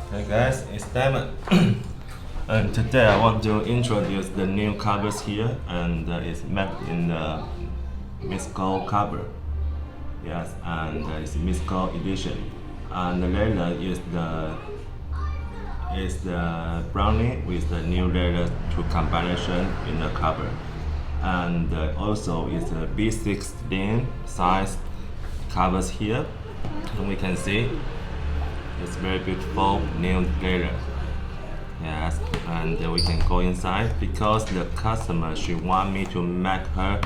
Hey guys, it's Diamond. And today I want to introduce the new covers here, and it's made in the Mitsuko cover. Yes, and it's Mitsuko edition. And the leather is the brownie with the new leather to combination in the cover. And also it's a B16 size covers here, and we can see it's very beautiful new leather. Yes, and we can go inside because the customer she want me to make her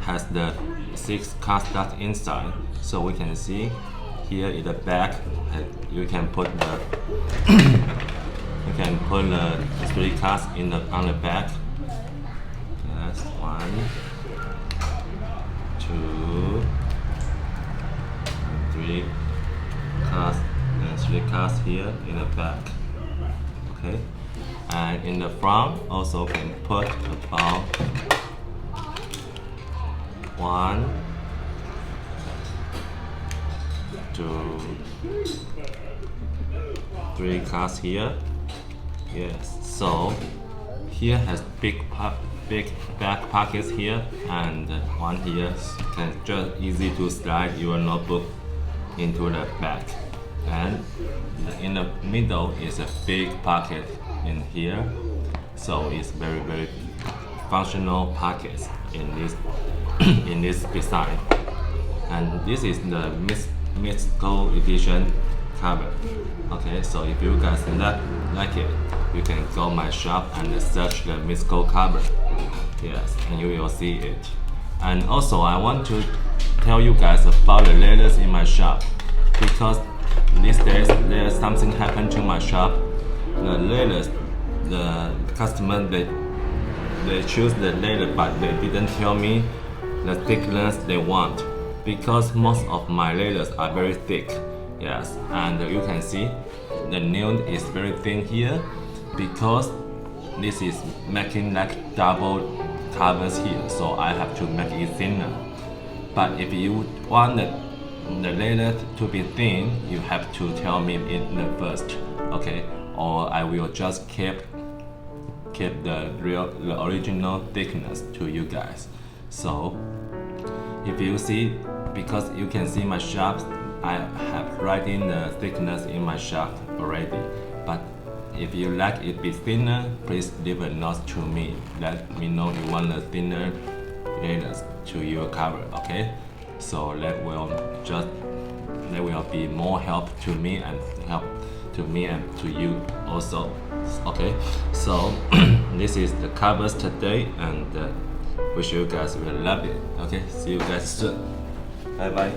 has the 6 cardstock inside. So we can see here in the back, you can put the you can put the 3 cards on the back. Yes, 1, 2, 3 cards. And 3 cards here in the back. Okay, and in the front also can put about 1, 2, 3 cards here. Yes, so here has big back pockets here, and one here can just easy to slide your notebook into the back. And in the middle is a big pocket in here, so it's very functional pockets in this in this design. And this is the Mitsuko edition cover. Okay, so if you guys like it, you can go my shop and search the Mitsuko cover. Yes, and you will see it. And also I want to tell you guys about the leathers in my shop, because these days there's something happened to my shop. The leathers, the customer they choose the leather, but they didn't tell me the thickness they want, because most of my leathers are very thick. Yes, and you can see the nail is very thin here, because this is making like double covers here, so I have to make it thinner. But if you want the leather to be thin, you have to tell me in the first, okay? Or I will just keep the original thickness to you guys. So if you see, because you can see my shop, I have writing the thickness in my shop already. But if you like it be thinner, please leave a note to me. Let me know you want the thinner leathers to your cover, okay? So that will be more help to me and to you also. Okay, so this is the covers today, and wish you guys will love it. Okay, see you guys soon. Bye bye.